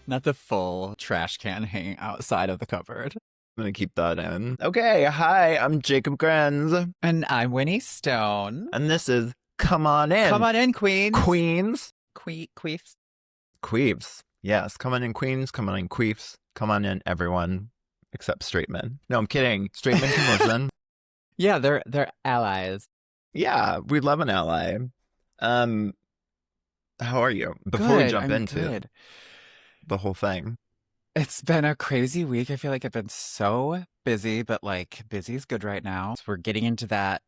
Not the full trash can hanging outside of the cupboard. I'm gonna keep that in. Okay, hi, I'm Jacob Grenz, And I'm Winnie Stone. and this is Come On Come In, on in, queens. Queens. Queefs. Queefs. Yes, come on in, Queens, come on in, Queefs. Come on in, everyone, except straight men. No, I'm kidding. Straight men can listen. Yeah, they're allies. Yeah, we love an ally. Um, how are you? Before we Good, jump I'm into good. the whole thing. It's been a crazy week. I feel like I've been so busy, but like busy is good right now. So we're getting into that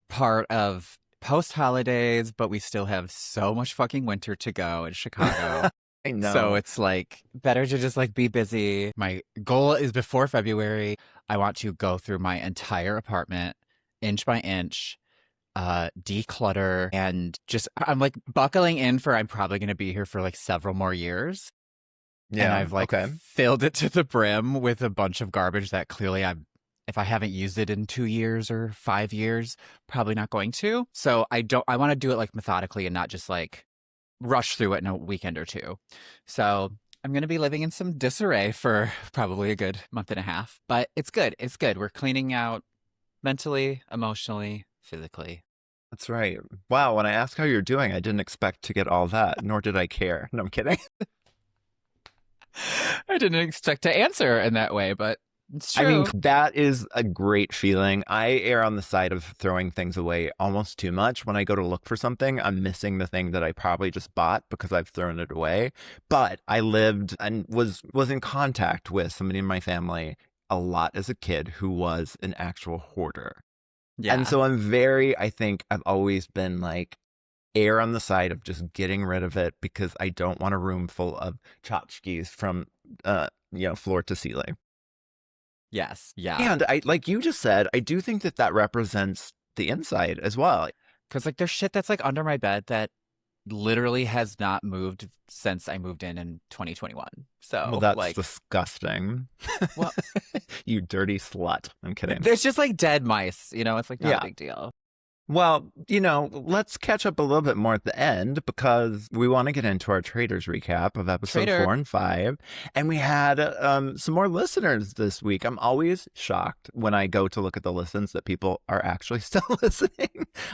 part of post holidays, but we still have so much fucking winter to go in Chicago. I So know. it's like better to just like be busy. My goal is before February, I want to go through my entire apartment inch by inch, declutter and just I'm like buckling in for I'm probably going to be here for like several more years. And Yeah, I've like okay. filled it to the brim with a bunch of garbage that clearly if I haven't used it in 2 years or 5 years, probably not going to. So I want to do it like methodically and not just like rush through it in a weekend or two. So I'm going to be living in some disarray for probably a good month and a half, but it's good. It's good. We're cleaning out mentally, emotionally, physically. That's right. Wow, when I asked how you're doing, I didn't expect to get all that, nor did I care. No, I'm kidding. I didn't expect to answer in that way, but it's I mean, true. that is a great feeling. I err on the side of throwing things away almost too much. When I go to look for something, I'm missing the thing that I probably just bought because I've thrown it away. But I lived and was in contact with somebody in my family a lot as a kid who was an actual hoarder. And Yeah. so I think I've always been like err on the side of just getting rid of it because I don't want a room full of tchotchkes from floor to ceiling. Yes. Yeah. And I, like you just said, I do think that that represents the inside as well. Because like there's shit that's like under my bed that literally has not moved since I moved in 2021. Well, So that's like, disgusting. well, You dirty slut. I'm kidding. there's just like dead mice. It's like not a Yeah. big deal. Well, let's catch up a little bit more at the end because we want to get into our Traitors recap of episode Traitor. 4 and 5. And we had some more listeners this week. I'm always shocked when I go to look at the listens that people are actually still listening.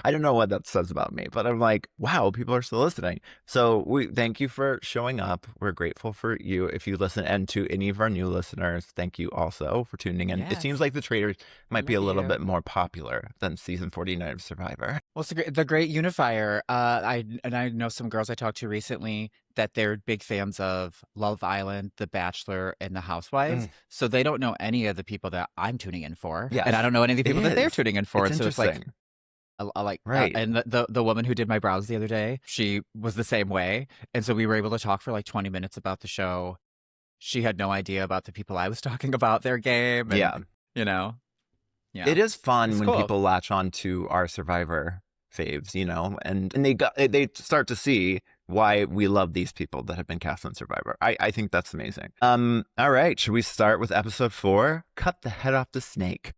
I don't know what that says about me, but I'm like, wow, people are still listening. So we thank you for showing up. We're grateful for you if you listen. And to any of our new listeners, thank you also for tuning in. It seems Yes. like the Traitors might be a Love little you. bit more popular than season 49 of Survivor. Well, it's the great unifier. I know some girls I talked to recently that they're big fans of Love Island, The Bachelor, and The Housewives. Mm, So they don't know any of the people that I'm tuning in for, and I yes, don't know any of the it people that they're is. tuning in for. It's And so it's like, interesting. Right. and the woman who did my brows the other day, she was the same way, and so we were able to talk for like 20 minutes about the show. She had no idea about the people I was talking about their game, and Yeah. you know, yeah, It is fun it's when cool. people latch on to our Survivor faves, and they start to see why we love these people that have been cast on Survivor. I think that's amazing. All right, should we start with episode 4? Cut the head off the snake.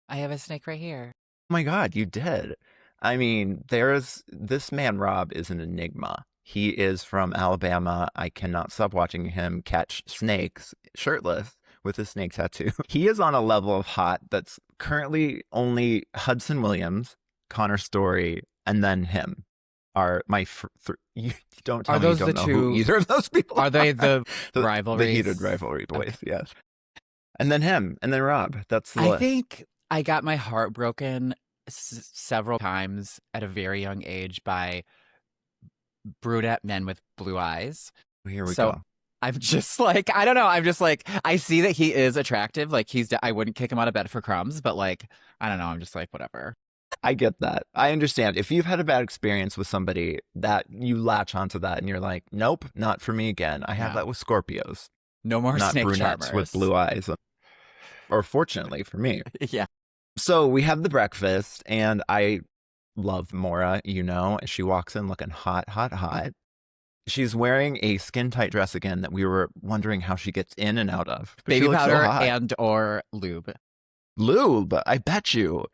I have a snake right here. Oh my God, you did. I mean, there's this man, Rob, is an enigma. He is from Alabama. I cannot stop watching him catch snakes shirtless with a snake tattoo. He is on a level of hot that's currently only Hudson Williams, Connor Story, and then him are my. You don't Are tell me you those the don't know who two? either of those people Are they are. the The heated rivalries? rivalry Okay. boys, yes. And then him, and then Rob. That's the I list. think I got my heart broken several times at a very young age by brunette men with blue eyes. Here we So go. I'm just like, I don't know. I'm just like, I see that he is attractive. Like I wouldn't kick him out of bed for crumbs, but like, I don't know. I'm just like, whatever. I get that. I understand. If you've had a bad experience with somebody that you latch onto that and you're like, nope, not for me again. I have Yeah. that with Scorpios, No more not snake brunettes with charmers. blue eyes. Or fortunately for me. Yeah. So we have the breakfast, and I love Mora, and she walks in looking hot, hot, hot. She's wearing a skin tight dress again that we were wondering how she gets in and out of. But she Baby looks so powder hot. and or lube. Lube, I bet you.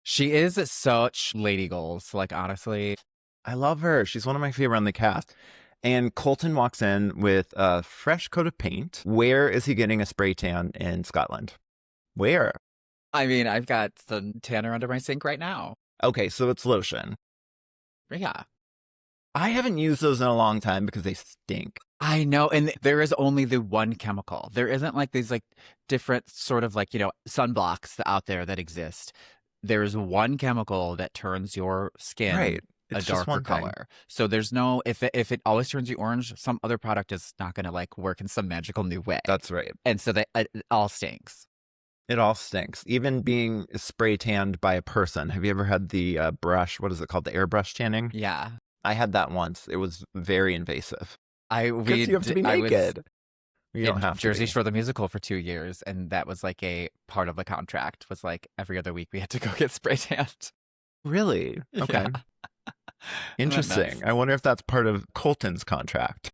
She is such lady goals. Like, honestly, I love her. She's one of my favorite on the cast. And Colton walks in with a fresh coat of paint. Where is he getting a spray tan in Scotland? Where? I mean, I've got some tanner under my sink right now. Okay, so it's lotion. Yeah. I haven't used those in a long time because they stink. I know. And there is only the one chemical. There isn't like these like different sort of like, sunblocks out there that exist. There's one chemical that turns your skin Right. a It's just darker one thing. color. So there's no, if it always turns you orange, some other product is not going to like work in some magical new way. That's right. And so it all stinks. It all stinks. Even being spray tanned by a person. Have you ever had the brush? What is it called? The airbrush tanning? Yeah. I had that once. It was very invasive. I Because you have to be I was naked. You don't in have to Jersey be. Shore the musical for 2 years, and that was like a part of the contract. Was like every other week we had to go get spray tanned. Really? Okay. Yeah, I went nuts. Interesting. I wonder if that's part of Colton's contract.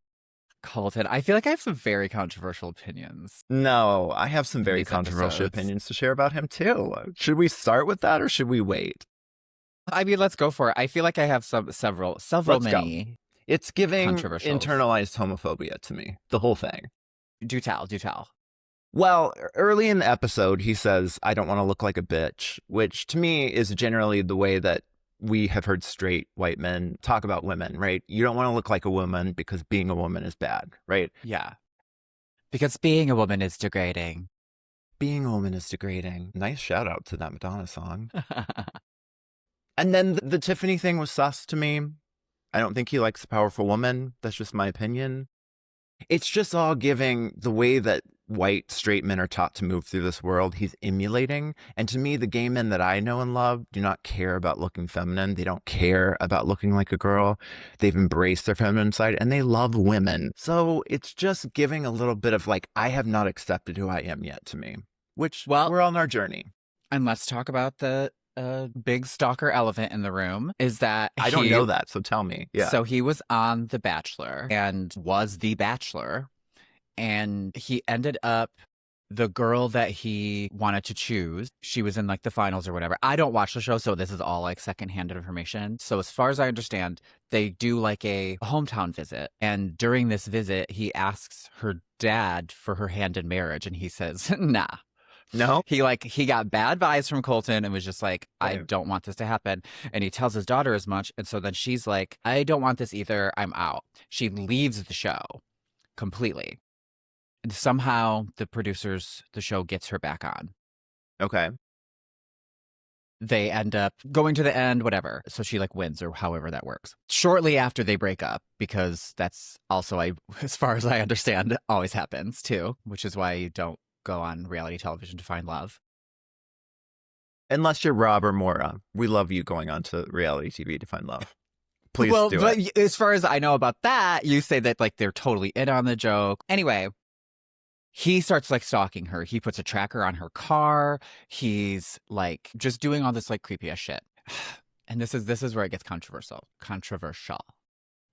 Colton, I feel like I have some very controversial opinions No, I have some in very these controversial episodes. opinions to share about him too. Should we start with that or should we wait? I mean, let's go for it. I feel like I have several Let's go. many It's giving controversials. internalized homophobia to me, the whole thing. Do tell, do tell. Well, early in the episode, he says, I don't want to look like a bitch, which to me is generally the way that we have heard straight white men talk about women, right? You don't want to look like a woman because being a woman is bad, right? Yeah, because being a woman is degrading. Being a woman is degrading. Nice shout out to that Madonna song. And then the Tiffany thing was sus to me. I don't think he likes a powerful woman. That's just my opinion. It's just all giving the way that white straight men are taught to move through this world. He's emulating. And to me, the gay men that I know and love do not care about looking feminine. They don't care about looking like a girl. They've embraced their feminine side and they love women. So it's just giving a little bit of like, I have not accepted who I am yet to me, which Well, we're on our journey. and let's talk about the big stalker elephant in the room. Is that I don't know that, so tell me. Yeah. So he was on The Bachelor and was the Bachelor, and he ended up the girl that he wanted to choose. She was in like the finals or whatever. I don't watch the show, so this is all like secondhand information. So as far as I understand, they do like a hometown visit, and during this visit, he asks her dad for her hand in marriage, and he says, "Nah." No? He got bad vibes from Colton and was just like, I Right. don't want this to happen. And he tells his daughter as much. And so then she's like, I don't want this either. I'm out. She leaves the show completely. And somehow the show gets her back on. Okay. They end up going to the end, whatever. So she like wins or however that works. Shortly after they break up, because that's also, as far as I understand, always happens too, which is why you don't go on reality television to find love. Unless you're Rob or Maura. We love you going on to reality TV to find love. Please do but it. as far as I know about that, you say that like they're totally in on the joke. Anyway, he starts like stalking her. He puts a tracker on her car. He's like just doing all this like creepy ass shit. And this is where it gets controversial.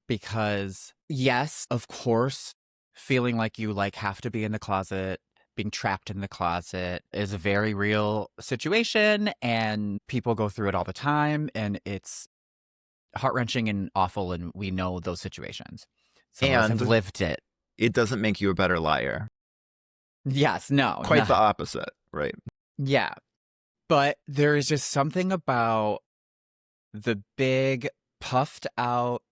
Because yes, of course, feeling like you like have to be in the closet, being trapped in the closet is a very real situation, and people go through it all the time, and it's heart-wrenching and awful, and we know those situations. Some of us have lived it. It doesn't make you a better liar. Yes, no. Quite the opposite, right? Yeah. But there is just something about the big, puffed out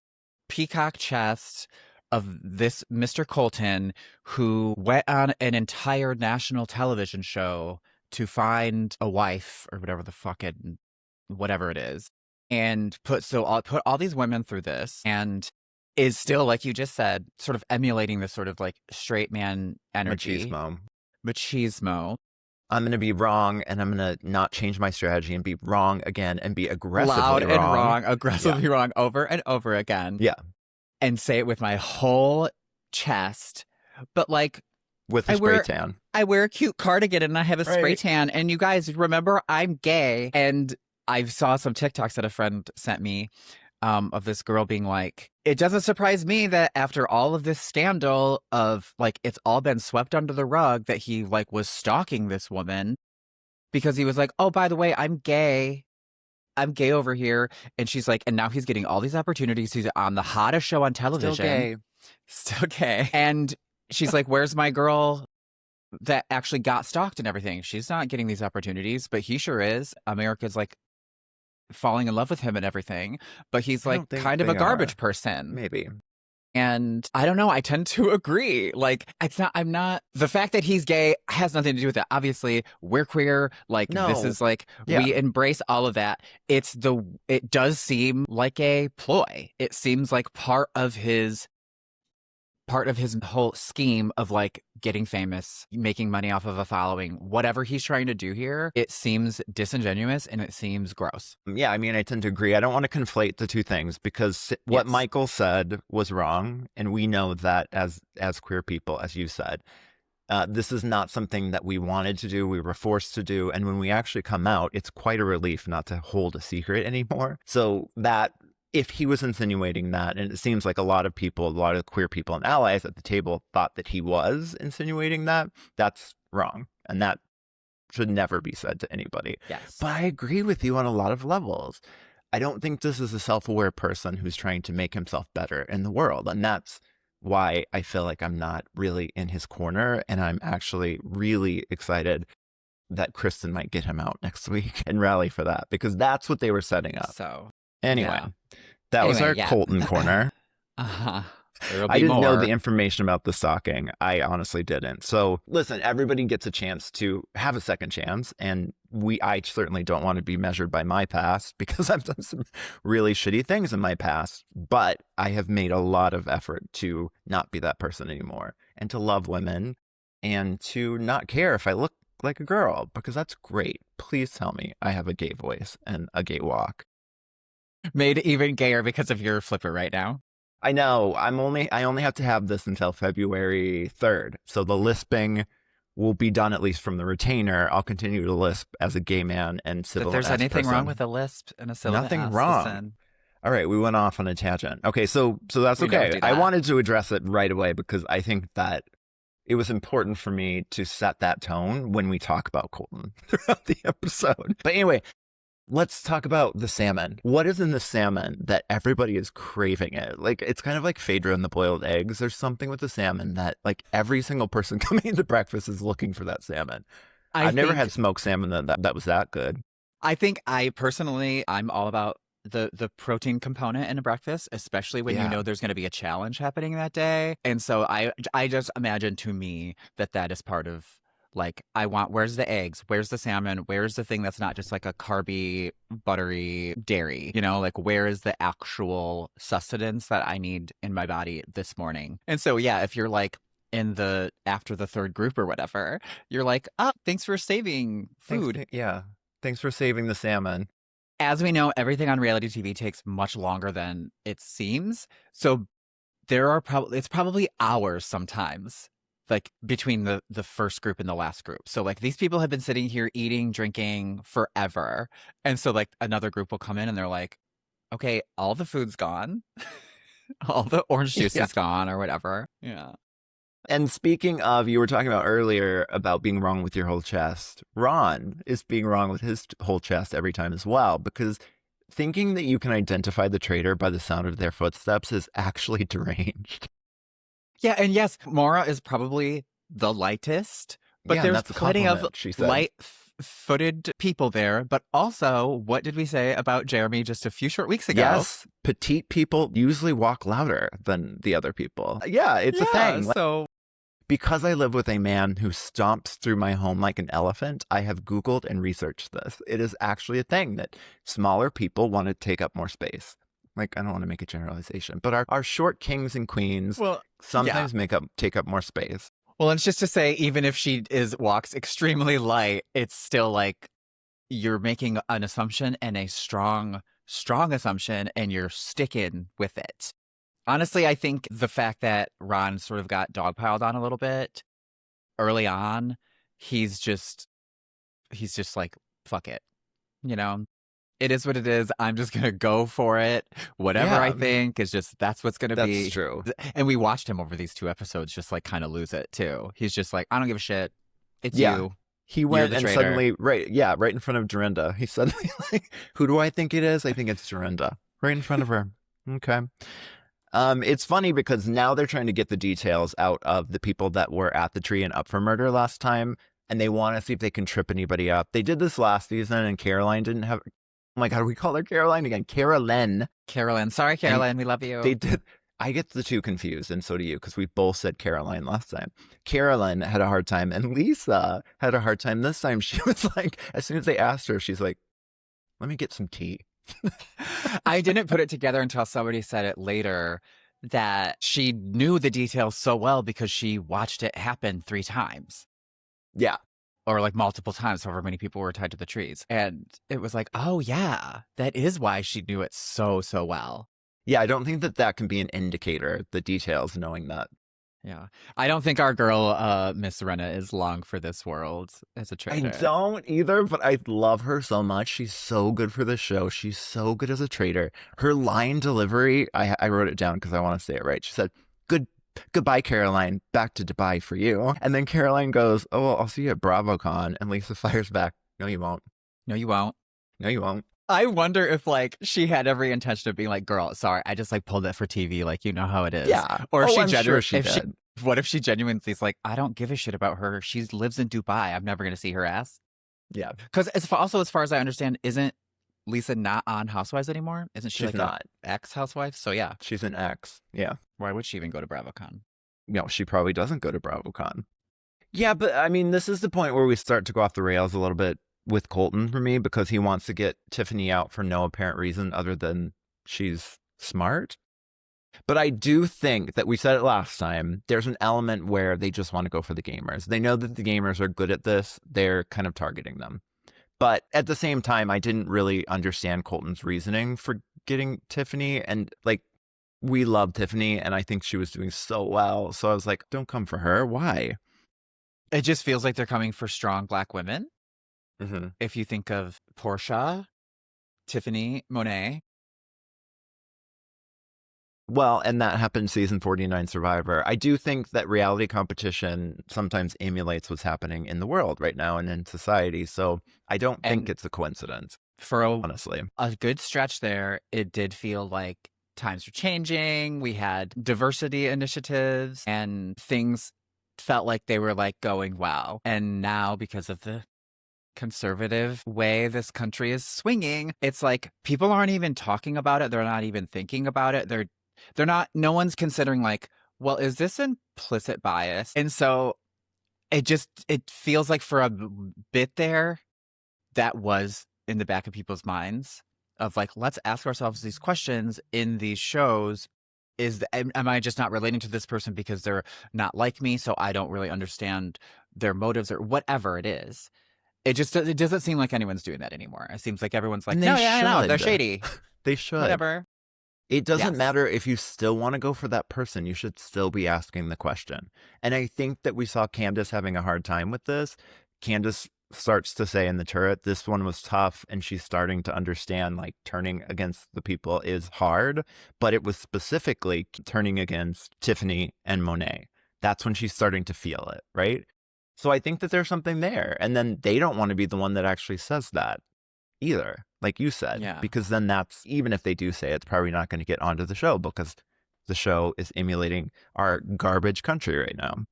peacock chest of this Mr. Colton, who went on an entire national television show to find a wife or whatever it is, and put all these women through this, and is still, like you just said, sort of emulating this sort of like straight man energy. Machismo. I'm going to be wrong, and I'm going to not change my strategy and be wrong again and be aggressively Loud wrong. and wrong, aggressively wrong over and over again. Yeah. And say it with my whole chest. But like, with a spray tan. I wear a cute cardigan and I have a spray tan. And you guys remember, I'm gay. And I saw some TikToks that a friend sent me of this girl being like, it doesn't surprise me that after all of this scandal of like, it's all been swept under the rug that he like was stalking this woman, because he was like, oh, by the way, I'm gay over here. And she's like, and now he's getting all these opportunities. He's on the hottest show on television. Still gay. Still gay. And she's like, where's my girl that actually got stalked and everything? She's not getting these opportunities, but he sure is. America's like falling in love with him and everything, but he's I like don't think kind of a they garbage are. person. Maybe. And I don't know, I tend to agree. Like, I'm not, the fact that he's gay has nothing to do with it. Obviously, we're queer. Like, this No. is like, Yeah. we embrace all of that. It does seem like a ploy. It seems like part of his whole scheme of like getting famous, making money off of a following, whatever he's trying to do here, it seems disingenuous and it seems gross. Yeah, I mean, I tend to agree. I don't want to conflate the two things because what Yes. Michael said was wrong, and we know that as queer people, as you said, this is not something that we wanted to do. We were forced to do, and when we actually come out, it's quite a relief not to hold a secret anymore. So that if he was insinuating that, and it seems like a lot of people, a lot of queer people and allies at the table thought that he was insinuating that, that's wrong, and that should never be said to anybody. Yes. But I agree with you on a lot of levels. I don't think this is a self-aware person who's trying to make himself better in the world. And that's why I feel like I'm not really in his corner. And I'm actually really excited that Kristen might get him out next week and rally for that because that's what they were setting up. So, Anyway, yeah. that was our Yeah. Colton corner. Uh-huh. There'll I be didn't know more. the information about the stalking. I honestly didn't. So listen, everybody gets a chance to have a second chance. And I certainly don't want to be measured by my past because I've done some really shitty things in my past. But I have made a lot of effort to not be that person anymore and to love women and to not care if I look like a girl because that's great. Please tell me I have a gay voice and a gay walk. Made even gayer because of your flipper right now. I know. I only have to have this until February 3rd. So the lisping will be done at least from the retainer. I'll continue to lisp as a gay man and If civil there's S anything wrong person. with a lisp and a syllable Nothing S, wrong. listen, All right, we went off on a tangent. Okay, so that's we never okay. do I that. wanted to address it right away because I think that it was important for me to set that tone when we talk about Colton throughout the episode. But anyway, let's talk about the salmon. What is in the salmon that everybody is craving it? Like, it's kind of like Phaedra and the boiled eggs. There's something with the salmon that, like, every single person coming into breakfast is looking for that salmon. I've never had smoked salmon that was that good. I think I'm all about the protein component in a breakfast, especially when you know there's going to be a challenge happening that day. And so I just imagine to me that is part of like where's the eggs, where's the salmon, where's the thing that's not just like a carby, buttery dairy, like where is the actual sustenance that I need in my body this morning? And so yeah, if you're like after the third group or whatever, you're like, oh, thanks for saving food. Thanks for saving the salmon. As we know, everything on reality TV takes much longer than it seems. So it's probably hours sometimes, like between the first group and the last group. So like these people have been sitting here eating, drinking forever. And so like another group will come in and they're like, okay, all the food's gone. All the orange juice is gone or whatever. Yeah. And speaking of, you were talking about earlier about being wrong with your whole chest. Ron is being wrong with his whole chest every time as well, because thinking that you can identify the traitor by the sound of their footsteps is actually deranged. Yeah, and yes, Maura is probably the lightest, but there's plenty of light-footed people there. But also, what did we say about Jeremy just a few short weeks ago? Yes, petite people usually walk louder than the other people. Yeah, it's a thing. So because I live with a man who stomps through my home like an elephant, I have Googled and researched this. It is actually a thing that smaller people want to take up more space. Like, I don't want to make a generalization, but our short kings and queens sometimes take up more space. Well, it's just to say, even if she walks extremely light, it's still like you're making an assumption and a strong assumption, and you're sticking with it. Honestly, I think the fact that Ron sort of got dogpiled on a little bit early on, he's just like, fuck it. It is what it is. I'm just going to go for it. Whatever I think is that's what's going to be. That's true. And we watched him over these 2 episodes just like kind of lose it too. He's just like, I don't give a shit. It's you. He went and suddenly, right in front of Dorinda. He suddenly like, who do I think it is? I think it's Dorinda. Right in front of her. Okay. It's funny because now they're trying to get the details out of the people that were at the tree and up for murder last time, and they want to see if they can trip anybody up. They did this last season, and Caroline didn't have. Oh my God, we call her Caroline again. Carolyn. Carolyn. Sorry, And Carolyn. We love they you. did. I get the two confused, and so do you, because we both said Caroline last time. Carolyn had a hard time, and Lisa had a hard time this time. She was like, as soon as they asked her, she's like, let me get some tea. I didn't put it together until somebody said it later that she knew the details so well because she watched it happen 3 times. Yeah. Or like multiple times, however many people were tied to the trees. And it was like, oh yeah, that is why she knew it so, so well. Yeah, I don't think that that can be an indicator, the details, knowing that. Yeah. I don't think our girl, Miss Renna, is long for this world as a I traitor. don't either, but I love her so much. She's so good for the show. She's so good as a traitor. Her line delivery, I wrote it down because I want to say it right. She said, Goodbye, Caroline. Back to Dubai for you. And then Caroline goes, oh, well, I'll see you at BravoCon. And Lisa fires back, no, you won't. No, you won't. No, you won't. I wonder if like she had every intention of being like, girl, sorry, I just like pulled it for TV, like you know how it is. Yeah. Or if I'm sure she did. What if she genuinely is like, I don't give a shit about her. She lives in Dubai. I'm never gonna see her ass. Yeah. Because also as far as I understand, isn't Lisa not on Housewives anymore? Isn't she She's like not. an ex-housewife? So yeah. She's an ex. Yeah. Why would she even go to BravoCon? No, she probably doesn't go to BravoCon. Yeah, but I mean, this is the point where we start to go off the rails a little bit with Colton for me because he wants to get Tiffany out for no apparent reason other than she's smart. But I do think that we said it last time, there's an element where they just want to go for the gamers. They know that the gamers are good at this. They're kind of targeting them. But at the same time, I didn't really understand Colton's reasoning for getting Tiffany. And like, we love Tiffany, and I think she was doing so well. So I was like, don't come for her. Why? It just feels like they're coming for strong Black women. Mm-hmm. If you think of Portia, Tiffany, Monet. Well, and that happened season 49 Survivor. I do think that reality competition sometimes emulates what's happening in the world right now and in society. So I don't think it's a coincidence, for honestly. A good stretch there, it did feel like times were changing. We had diversity initiatives and things felt like they were like going wow. And now because of the conservative way this country is swinging, it's like people aren't even talking about it. They're not even thinking about it. They're not, no one's considering like, well, is this implicit bias? And so it feels like for a bit there, that was in the back of people's minds of like, let's ask ourselves these questions in these shows. Am I just not relating to this person because they're not like me, so I don't really understand their motives or whatever it is? It doesn't seem like anyone's doing that anymore. It seems like everyone's like, no, yeah, I know, they're shady. They should. Whatever. It doesn't matter if you still want to go for that person. You should still be asking the question. And I think that we saw Candace having a hard time with this. Candace starts to say in the turret, this one was tough. And she's starting to understand like turning against the people is hard. But it was specifically turning against Tiffany and Monet. That's when she's starting to feel it, right? So I think that there's something there. And then they don't want to be the one that actually says that either, like you said, because then that's, even if they do say it, it's probably not going to get onto the show because the show is emulating our garbage country right now.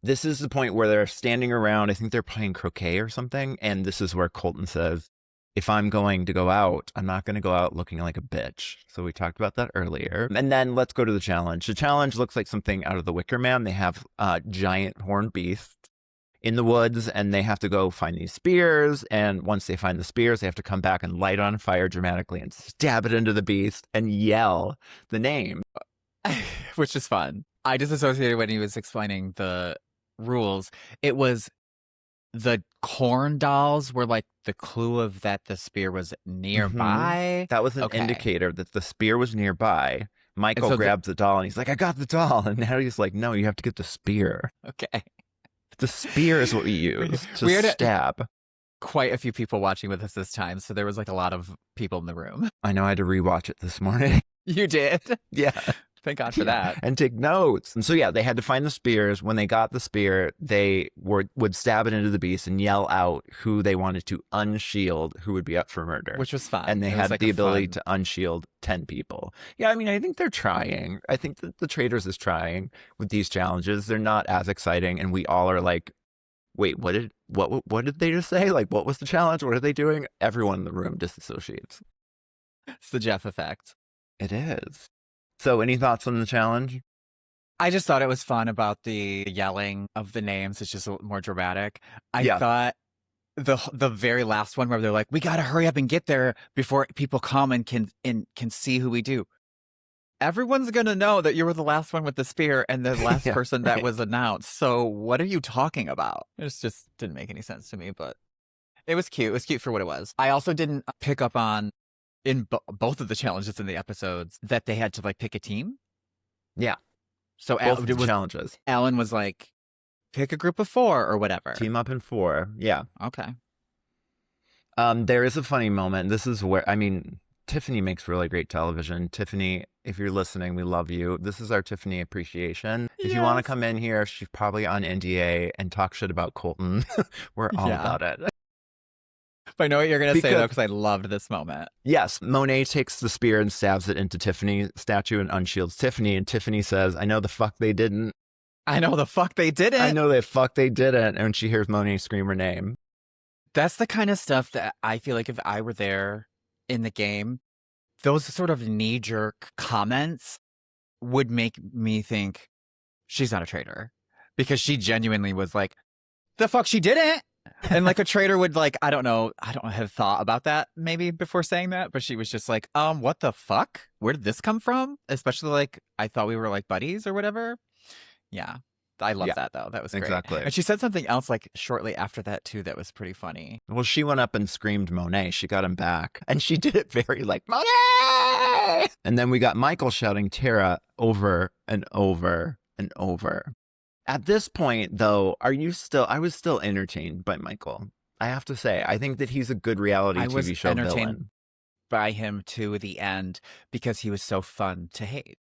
This is the point where they're standing around. I think they're playing croquet or something. And this is where Colton says, if I'm going to go out, I'm not going to go out looking like a bitch. So we talked about that earlier. And then let's go to the challenge. The challenge looks like something out of the Wicker Man. They have giant horned beasts in the woods, and they have to go find these spears. And once they find the spears, they have to come back and light on fire dramatically and stab it into the beast and yell the name. Which is fun. I just associated when he was explaining the rules. It was the corn dolls were like the clue of that the spear was nearby. Mm-hmm. That was an indicator that the spear was nearby. Michael grabs the doll and he's like, I got the doll. And Natalie's like, no, you have to get the spear. Okay. The spear is what we use to stab. Quite a few people watching with us this time, so there was like a lot of people in the room. I know I had to rewatch it this morning. You did? Yeah. Thank God for Yeah, that. and take notes. And so yeah, they had to find the spears. When they got the spear, they would stab it into the beast and yell out who they wanted to unshield, who would be up for murder. Which was fun. And they It was had like the a ability fun. to unshield 10 people. Yeah, I mean, I think they're trying. I think that the Traitors is trying with these challenges. They're not as exciting, and we all are like, wait, what did they just say? Like, what was the challenge? What are they doing? Everyone in the room disassociates. It's the Jeff effect. It is. So, any thoughts on the challenge? I just thought it was fun about the yelling of the names. It's just a little more dramatic. I Yeah. thought the very last one where they're like, we got to hurry up and get there before people come and can see who we do. Everyone's going to know that you were the last one with the spear and the last Yeah, person that right. was announced. So what are you talking about? It just didn't make any sense to me, but it was cute. It was cute for what it was. I also didn't pick up on in both of the challenges in the episodes that they had to like pick a team. Yeah. So Both of the challenges. Alan was like, pick a group of 4 or whatever. Team up in 4. Yeah. Okay. There is a funny moment. This is where, I mean, Tiffany makes really great television. Tiffany, if you're listening, we love you. This is our Tiffany appreciation. If you want to Yes. come in here, she's probably on NDA and talk shit about Colton. We're all Yeah. about it. But I know what you're going to say, though, Because- because I loved this moment. Yes, Monet takes the spear and stabs it into Tiffany's statue and unshields Tiffany. And Tiffany says, I know the fuck they didn't. I know the fuck they didn't. I know the fuck they didn't. And she hears Monet scream her name. That's the kind of stuff that I feel like if I were there in the game, those sort of knee-jerk comments would make me think she's not a traitor. Because she genuinely was like, the fuck she didn't. And like a traitor would like, I don't have thought about that maybe before saying that, but she was just like, what the fuck? Where did this come from? Especially like, I thought we were like buddies or whatever. Yeah. I love that though. That was great. Exactly. And she said something else like shortly after that too that was pretty funny. Well, she went up and screamed Monet. She got him back. And she did it very like, Monet! And then we got Michael shouting Tara over and over and over. At this point, though, I was still entertained by Michael. I have to say, I think that he's a good reality I was TV show entertained villain. by him to the end because he was so fun to hate.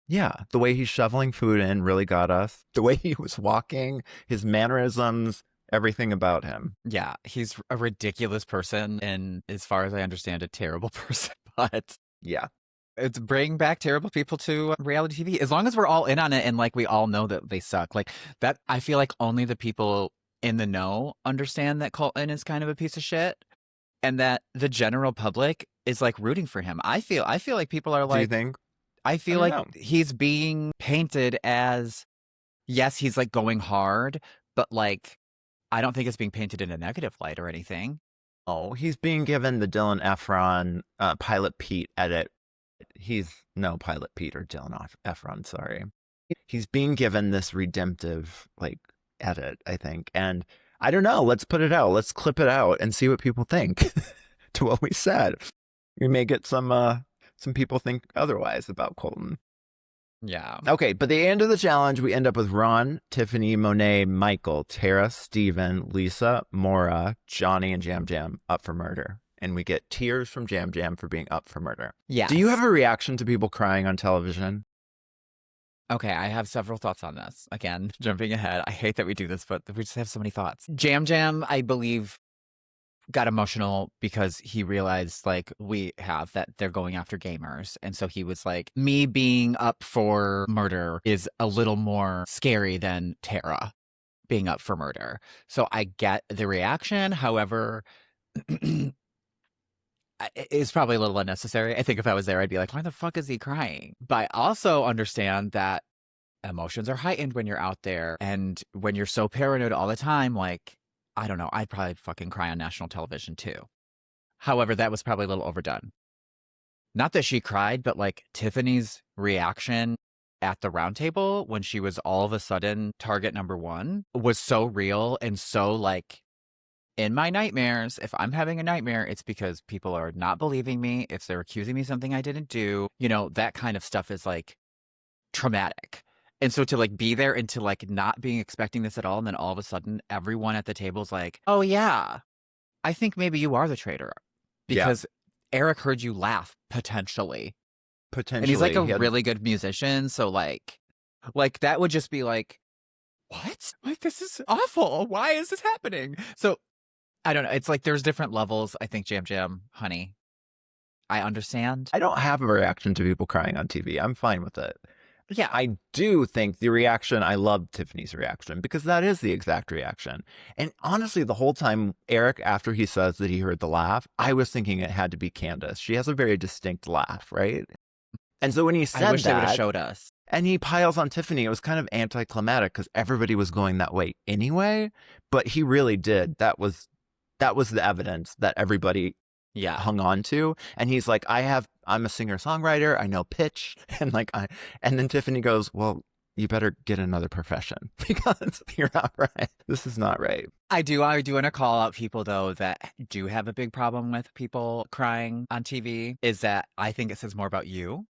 Yeah, the way he's shoveling food in really got us. The way he was walking, his mannerisms, everything about him. Yeah, he's a ridiculous person and as far as I understand, a terrible person. But yeah, it's bringing back terrible people to reality TV. As long as we're all in on it and like we all know that they suck. Like that, I feel like only the people in the know understand that Colton is kind of a piece of shit and that the general public is like rooting for him. I feel like people are like, do you think? I feel I like don't know. he's being painted as, yes, he's like going hard, but like, I don't think it's being painted in a negative light or anything. Oh, he's being given the Dylan Efron Pilot Pete edit. No, Pilot Pete or Dylan Efron, sorry. He's being given this redemptive like edit, I think. And I don't know, let's put it out. Let's clip it out and see what people think to what we said. We may get some people think otherwise about Colton. Yeah. Okay, but the end of the challenge, we end up with Ron, Tiffany, Monet, Michael, Tara, Steven, Lisa, Maura, Johnny, and Jam Jam up for murder. And we get tears from Jam Jam for being up for murder. Yeah. Do you have a reaction to people crying on television? Okay, I have several thoughts on this. Again, jumping ahead. I hate that we do this, but we just have so many thoughts. Jam Jam, I believe, got emotional because he realized like we have that they're going after gamers. And so he was like, me being up for murder is a little more scary than Tara being up for murder. So I get the reaction. However, it's probably a little unnecessary. I think if I was there, I'd be like, why the fuck is he crying? But I also understand that emotions are heightened when you're out there. And when you're so paranoid all the time, like, I don't know, I'd probably fucking cry on national television too. However, that was probably a little overdone. Not that she cried, but like Tiffany's reaction at the round table when she was all of a sudden target number 1 was so real and so like, in my nightmares, if I'm having a nightmare, it's because people are not believing me. If they're accusing me of something I didn't do, you know, that kind of stuff is like traumatic. And so to like be there and to like not being expecting this at all. And then all of a sudden everyone at the table is like, oh yeah, I think maybe you are the traitor because Eric heard you laugh potentially. And he's like Potentially, a he had. really good musician. So like that would just be like, what? Like, this is awful. Why is this happening? So I don't know. It's like there's different levels. I think Jam Jam, honey, I understand. I don't have a reaction to people crying on TV. I'm fine with it. Yeah, I do think the reaction, I love Tiffany's reaction because that is the exact reaction. And honestly, the whole time, Eric, after he says that he heard the laugh, I was thinking it had to be Candace. She has a very distinct laugh, right? And so when he I said wish they would have that, showed us. and he piles on Tiffany, it was kind of anticlimactic because everybody was going that way anyway. But he really did. That was the evidence that everybody Yeah. hung on to. And he's like, I'm a singer songwriter. I know pitch. And then Tiffany goes, well, you better get another profession because you're not right. This is not right. I do want to call out people though that do have a big problem with people crying on TV is that I think it says more about you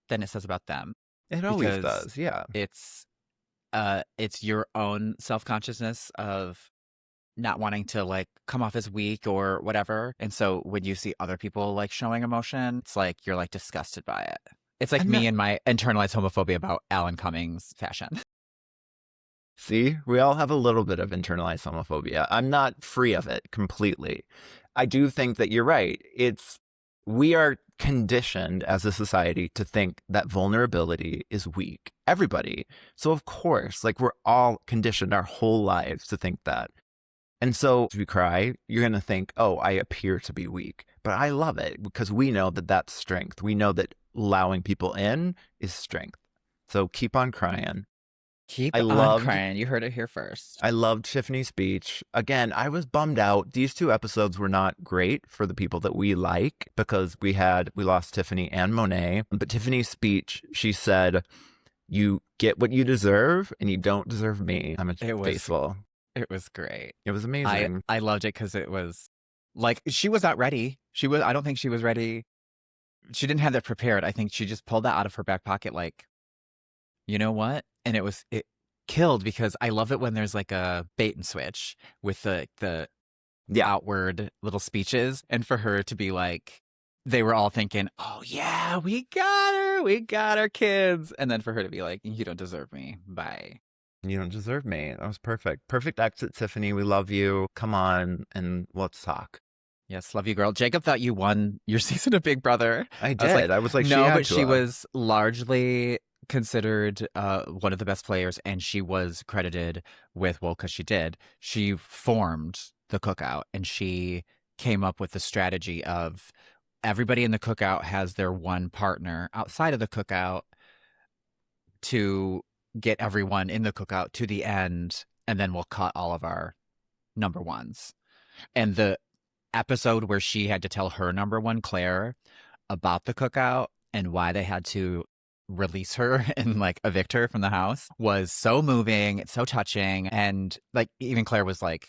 than it says about them It always because does. Yeah. it's your own self-consciousness of not wanting to like come off as weak or whatever. And so when you see other people like showing emotion, it's like you're like disgusted by it. It's like And me that, and my internalized homophobia about Alan Cummings fashion. see, we all have a little bit of internalized homophobia. I'm not free of it completely. I do think that you're right. We are conditioned as a society to think that vulnerability is weak. Everybody. So of course, like we're all conditioned our whole lives to think that. And so if you cry, you're going to think, oh, I appear to be weak. But I love it because we know that that's strength. We know that allowing people in is strength. So keep on crying. Keep I on loved crying. You heard it here first. I loved Tiffany's speech. Again, I was bummed out. These two episodes were not great for the people that we like because we lost Tiffany and Monet. But Tiffany's speech, she said, you get what you deserve and you don't deserve me. I'm a faithful. It was great. It was amazing. I loved it because it was like she was not ready. I don't think she was ready. She didn't have that prepared. I think she just pulled that out of her back pocket like, you know what? And it killed because I love it when there's like a bait and switch with the Yeah. outward little speeches. And for her to be like, they were all thinking, oh yeah, we got her. We got our kids. And then for her to be like, you don't deserve me. Bye. You don't deserve me. That was perfect. Perfect exit, Tiffany. We love you. Come on and let's talk. Yes, love you, girl. Jacob thought you won your season of Big Brother. I did. I was like, no, she had but to she have. was largely considered one of the best players, and she was credited with, well, because she did. She formed the cookout, and she came up with the strategy of everybody in the cookout has their one partner outside of the cookout to get everyone in the cookout to the end, and then we'll cut all of our number ones. And the episode where she had to tell her number one, Claire, about the cookout and why they had to release her and like evict her from the house was so moving, so touching. And like even Claire was like,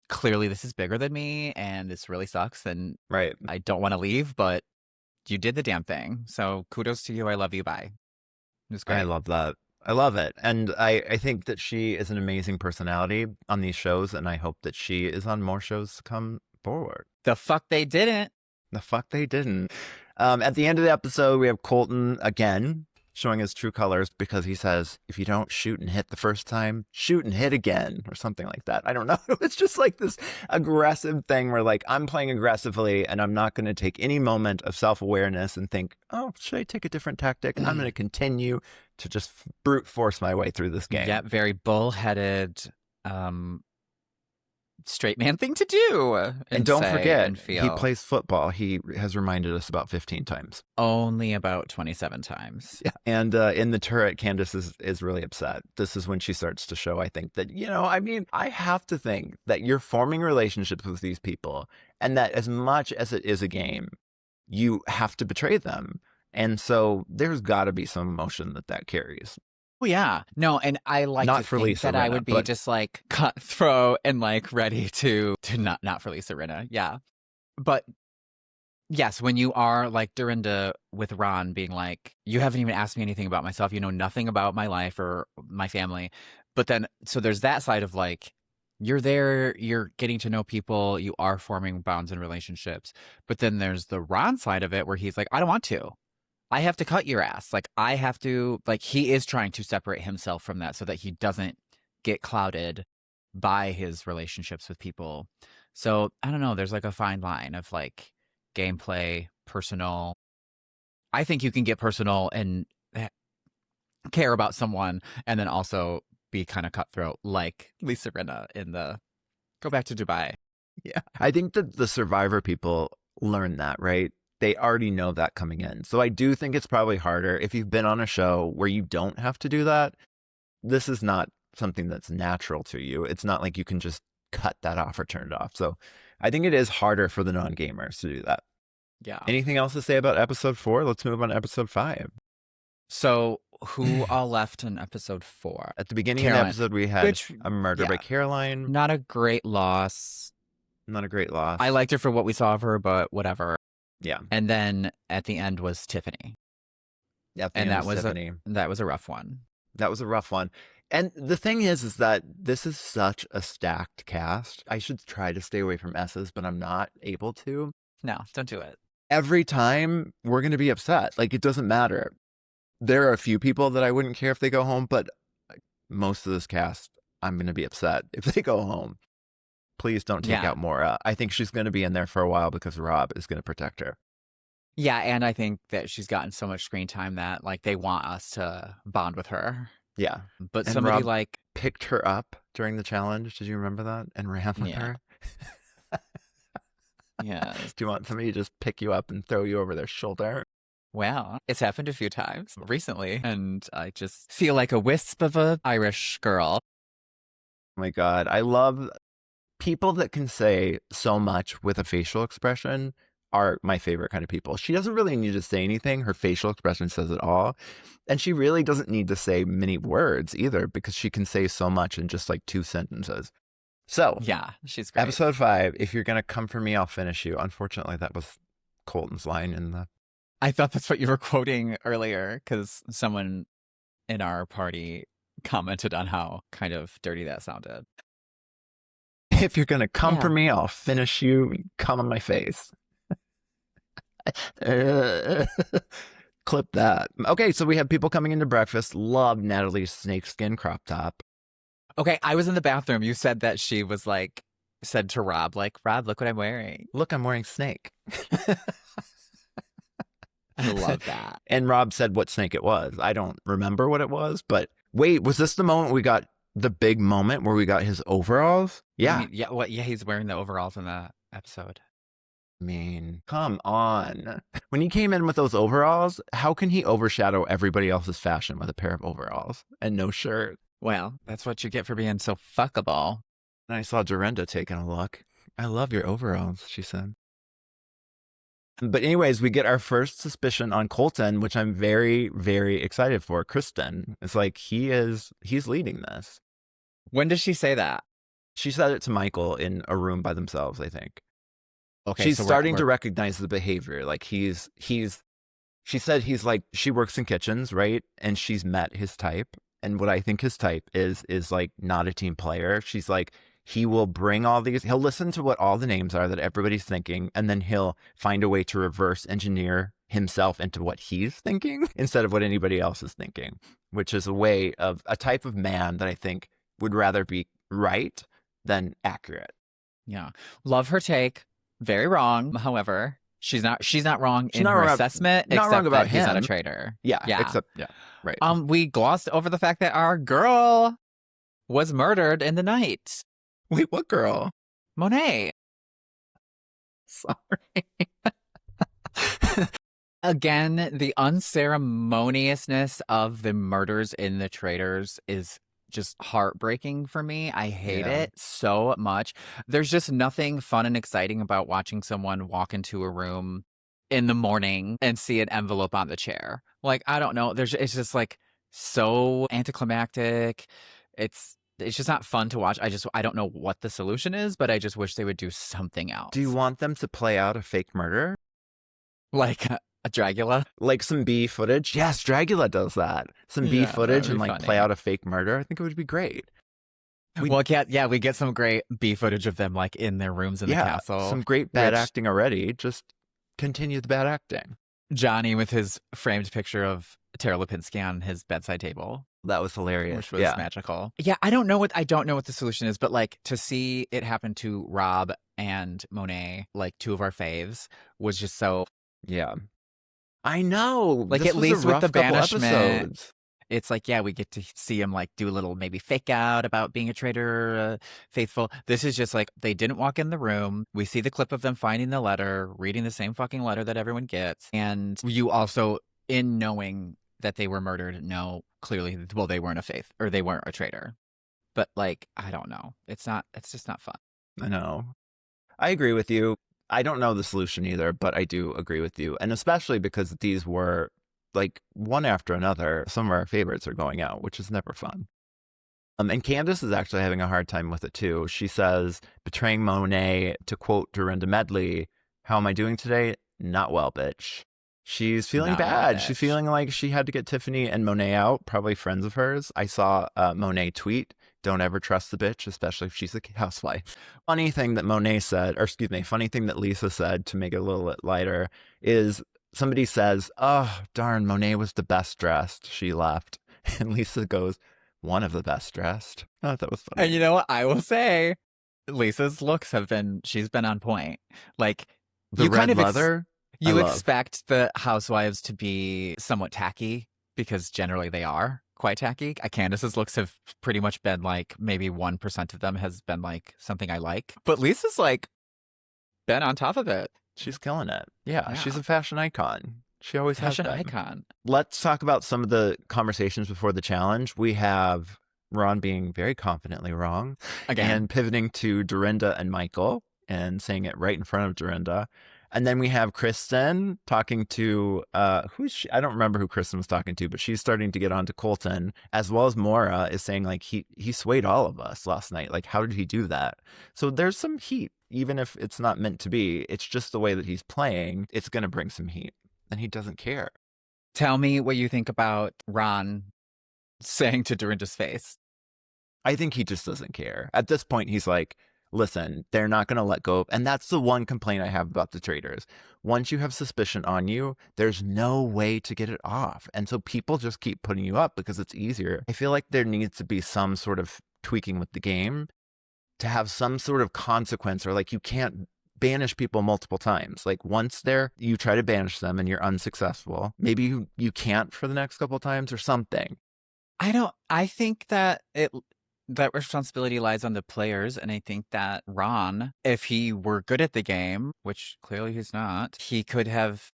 clearly this is bigger than me and this really sucks and Right. I don't want to leave, but you did the damn thing. So kudos to you. I love you. Bye. It was great. I love that. I love it. And I think that she is an amazing personality on these shows. And I hope that she is on more shows to come forward. The fuck they didn't. The fuck they didn't. At the end of the episode, we have Colton again showing his true colors because he says, if you don't shoot and hit the first time, shoot and hit again, or something like that. I don't know. It's just like this aggressive thing where like I'm playing aggressively and I'm not going to take any moment of self-awareness and think, oh, should I take a different tactic? I'm going to continue to just brute force my way through this game. Yeah, very bullheaded, straight man thing to do. And don't forget, and feel. he plays football. He has reminded us about 15 times. Only about 27 times. Yeah. And in the turret, Candace is really upset. This is when she starts to show, I think, that, I mean, I have to think that you're forming relationships with these people and that as much as it is a game, you have to betray them. And so there's got to be some emotion that carries. Oh, yeah. No, and I like not to for think Lisa that I Rinna, would be but... just like cutthroat and like ready to not for Lisa Rinna. Yeah. But yes, when you are like Dorinda with Ron being like, you haven't even asked me anything about myself. You know nothing about my life or my family. But then, so there's that side of like, you're there, you're getting to know people, you are forming bonds and relationships. But then there's the Ron side of it where he's like, I don't want to. I have to cut your ass. Like, I have to, like, he is trying to separate himself from that so that he doesn't get clouded by his relationships with people. So, I don't know. There's like a fine line of like gameplay, personal. I think you can get personal and care about someone and then also be kind of cutthroat, like Lisa Rinna in the Go Back to Dubai. Yeah. I think that the Survivor people learn that, right? They already know that coming in. So I do think it's probably harder if you've been on a show where you don't have to do that. This is not something that's natural to you. It's not like you can just cut that off or turn it off. So I think it is harder for the non gamers to do that. Yeah. Anything else to say about episode 4? Let's move on to episode 5. So, who all left in episode 4? At the beginning of the Caroline, episode, we had which, a murder by yeah, Caroline. not a great loss. Not a great loss. I liked her for what we saw of her, but whatever. Yeah. And then at the end was Tiffany. At the And end that was Tiffany. that was a rough one. That was a rough one. And the thing is that this is such a stacked cast. I should try to stay away from S's, but I'm not able to. No, don't do it. Every time we're going to be upset. Like, it doesn't matter. There are a few people that I wouldn't care if they go home, but most of this cast, I'm going to be upset if they go home. Please don't take out Maura. I think she's going to be in there for a while because Rob is going to protect her. Yeah, and I think that she's gotten so much screen time that like they want us to bond with her. Yeah. But And somebody Rob like picked her up during the challenge. Did you remember that? And ran with her. Yeah. Do you want somebody to just pick you up and throw you over their shoulder? Well, it's happened a few times recently, and I just feel like a wisp of an Irish girl. Oh my God. I love people that can say so much with a facial expression are my favorite kind of people. She doesn't really need to say anything. Her facial expression says it all. And she really doesn't need to say many words either because she can say so much in just like 2 sentences. So, yeah, she's great. Episode 5, if you're going to come for me, I'll finish you. Unfortunately, that was Colton's line in the... I thought that's what you were quoting earlier because someone in our party commented on how kind of dirty that sounded. If you're going to come for me, I'll finish you. Come on my face. Clip that. Okay, so we have people coming into breakfast. Love Natalie's snakeskin crop top. Okay, I was in the bathroom. You said that she was like, said to Rob, like, Rob, look what I'm wearing. Look, I'm wearing snake. I love that. And Rob said what snake it was. I don't remember what it was, but wait, was this the moment we got the big moment where we got his overalls? Yeah. Yeah, he's wearing the overalls in the episode. I mean, come on. When he came in with those overalls, how can he overshadow everybody else's fashion with a pair of overalls and no shirt? Well, that's what you get for being so fuckable. And I saw Dorinda taking a look. I love your overalls, she said. But anyways, we get our first suspicion on Colton, which I'm very, very excited for. Kristen. It's like he's leading this. When did she say that? She said it to Michael in a room by themselves, I think. Okay, she's so starting to recognize the behavior. Like she said he's like, she works in kitchens, right? And she's met his type. And what I think his type is like not a team player. She's like, he will bring all these, he'll listen to what all the names are that everybody's thinking, and then he'll find a way to reverse engineer himself into what he's thinking instead of what anybody else is thinking, which is a type of man that I think would rather be right than accurate. Yeah. Love her take. Very wrong. However, she's not wrong in her assessment. Not wrong about him. He's not a traitor. Yeah. Except, right. We glossed over the fact that our girl was murdered in the night. Wait, what girl? Monet. Sorry. Again, the unceremoniousness of the murders in the Traitors is just heartbreaking for me. I hate it so much. There's just nothing fun and exciting about watching someone walk into a room in the morning and see an envelope on the chair. Like, I don't know. It's just like so anticlimactic. It's just not fun to watch. I don't know what the solution is, but I just wish they would do something else. Do you want them to play out a fake murder? Like a Dragula? Like some B footage? Yes, Dragula does that. Some B footage and like funny. play out a fake murder. I think it would be great. We get some great B footage of them like in their rooms in the castle. Some great bad acting already. Just continue the bad acting. Johnny with his framed picture of Tara Lipinski on his bedside table, That was hilarious. which was Yeah. magical. Yeah, I don't know what the solution is, but like to see it happen to Rob and Monet, like two of our faves, was just so Yeah. I know. like This at was a least with the rough couple banishment, episodes. it's like, yeah, we get to see him like do a little maybe fake out about being a traitor, faithful. This is just like they didn't walk in the room. We see the clip of them finding the letter, reading the same fucking letter that everyone gets. And you also, in knowing that they were murdered, know clearly, well, they weren't a faith or they weren't a traitor. But like, I don't know. It's just not fun. I know. I agree with you. I don't know the solution either, but I do agree with you. And especially because these were like one after another, some of our favorites are going out, which is never fun. And Candace is actually having a hard time with it too. She says, betraying Monet, to quote Dorinda Medley, how am I doing today? Not well, bitch. She's feeling Not well, bad. She's bitch. feeling like she had to get Tiffany and Monet out, probably friends of hers. I saw Monet tweet, don't ever trust the bitch, especially if she's a housewife. Funny thing that Monet said, or excuse me, funny thing that Lisa said to make it a little bit lighter is somebody says, oh, darn, Monet was the best dressed. She left. And Lisa goes, one of the best dressed. I thought that was And funny. you know what? I will say, Lisa's looks she's been on point. Like, The you kind red of leather, I you love. expect the housewives to be somewhat tacky because generally they are quite tacky. Candace's looks have pretty much been like maybe 1% of them has been like something I like. But Lisa's like been on top of it. She's killing it. Yeah, she's Yeah. a fashion icon. She always has Fashion been. icon. Let's talk about some of the conversations before the challenge. We have Ron being very confidently wrong Again. and pivoting to Dorinda and Michael and saying it right in front of Dorinda. And then we have Kristen talking to who's she? I don't remember who Kristen was talking to, but she's starting to get on to Colton, as well as Maura is saying like he swayed all of us last night. Like, how did he do that? So there's some heat, even if it's not meant to be. It's just the way that he's playing. It's going to bring some heat, and he doesn't care. Tell me what you think about Ron saying to Dorinda's face. I think he just doesn't care. At this point, he's like, listen, they're not going to let go. And that's the one complaint I have about the Traitors. Once you have suspicion on you, there's no way to get it off. And so people just keep putting you up because it's easier. I feel like there needs to be some sort of tweaking with the game to have some sort of consequence, or like you can't banish people multiple times. Like once you try to banish them and you're unsuccessful. Maybe you can't for the next couple of times or something. I think that that responsibility lies on the players. And I think that Ron, if he were good at the game, which clearly he's not, he could have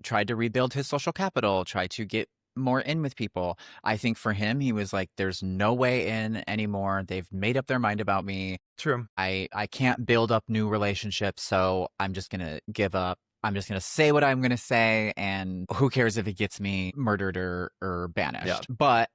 tried to rebuild his social capital, try to get more in with people. I think for him, he was like, there's no way in anymore. They've made up their mind about me. True. I can't build up new relationships. So I'm just going to give up. I'm just going to say what I'm going to say. And who cares if it gets me murdered or banished? Yeah.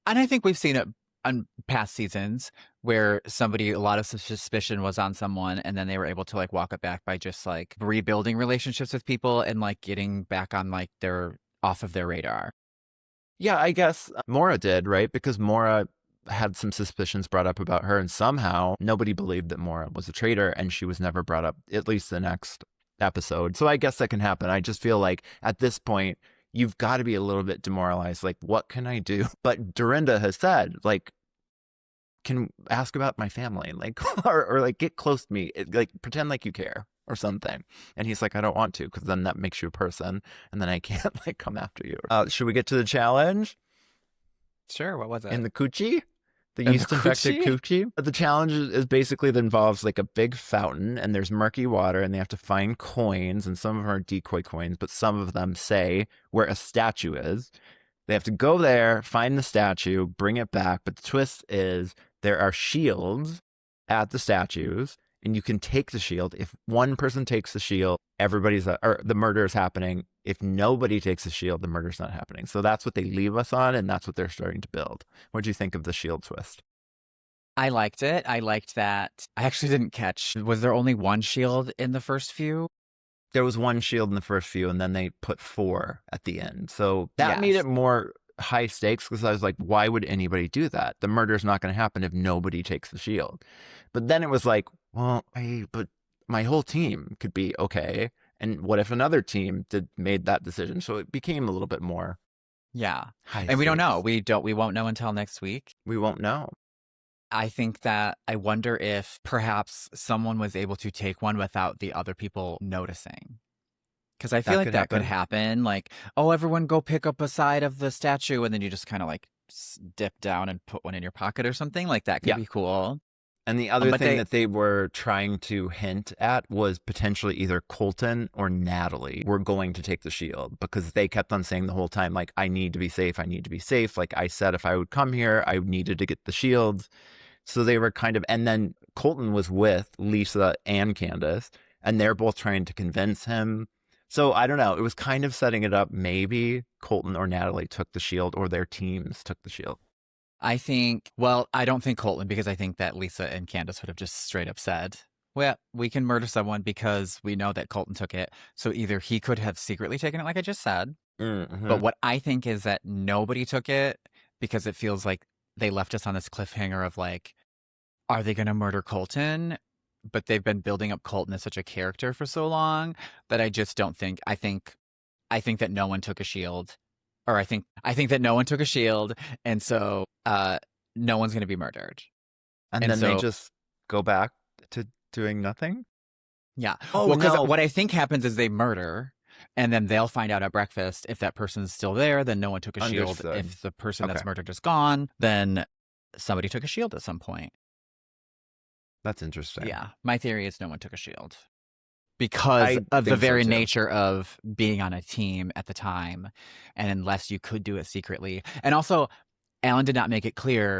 And I think we've seen it on past seasons where a lot of suspicion was on someone and then they were able to like walk it back by just like rebuilding relationships with people and like getting back on like off of their radar. Yeah, I guess Maura did, right? Because Maura had some suspicions brought up about her, and somehow nobody believed that Maura was a traitor, and she was never brought up, at least the next episode. So I guess that can happen. I just feel like at this point, you've got to be a little bit demoralized. Like, what can I do? But Dorinda has said, like, can ask about my family, like, or like get close to me, like pretend like you care or something. And he's like, I don't want to, because then that makes you a person, and then I can't like come after you. Should we get to the challenge? Sure. What was it? In the coochie? The In the yeast infected coochie? coochie? The challenge is basically that involves like a big fountain, and there's murky water, and they have to find coins, and some of them are decoy coins, but some of them say where a statue is. They have to go there, find the statue, bring it back. But the twist is there are shields at the statues, and you can take the shield. If one person takes the shield, or the murder is happening. If nobody takes the shield, the murder's not happening. So that's what they leave us on, and that's what they're starting to build. What do you think of the shield twist? I liked it. I liked that. I actually didn't catch. Was there only one shield in the first few? There was one shield in the first few, and then they put 4 at the end. So that made it more high stakes, because I was like, why would anybody do that? The murder's not going to happen if nobody takes the shield. But then it was like, well, but my whole team could be okay. And what if another team made that decision? So it became a little bit more Yeah. high And we don't know. stakes. We won't know until next week. We won't know. I think that I wonder if perhaps someone was able to take one without the other people noticing. Because I feel That like could that could happen. happen. Like, oh, everyone go pick up a side of the statue, and then you just kind of like dip down and put one in your pocket or something. Like that could Yeah. be cool. And the other But thing they, that they were trying to hint at was potentially either Colton or Natalie were going to take the shield because they kept on saying the whole time, like, I need to be safe. I need to be safe. Like I said, if I would come here, I needed to get the shield. So they were kind of, and then Colton was with Lisa and Candace, and they're both trying to convince him. So I don't know. It was kind of setting it up. Maybe Colton or Natalie took the shield or their teams took the shield. I think, well, I don't think Colton because I think that Lisa and Candace would have just straight up said, well, we can murder someone because we know that Colton took it. So either he could have secretly taken it, like I just said. Mm-hmm. But what I think is that nobody took it because it feels like they left us on this cliffhanger of like, are they going to murder Colton? But they've been building up Colton as such a character for so long that I just don't think. I think that no one took a shield, or I think that no one took a shield, and so no one's going to be murdered. And And then they so just go back to doing nothing. yeah, Oh well, because no. what I think happens is they murder. And then they'll find out at breakfast if that person's still there, then no one took a shield. Understood. If the person Okay. that's murdered is gone, then somebody took a shield at some point. That's interesting. Yeah, my theory is no one took a shield because I of the think so very too. nature of being on a team at the time, and unless you could do it secretly. And also, Alan did not make it clear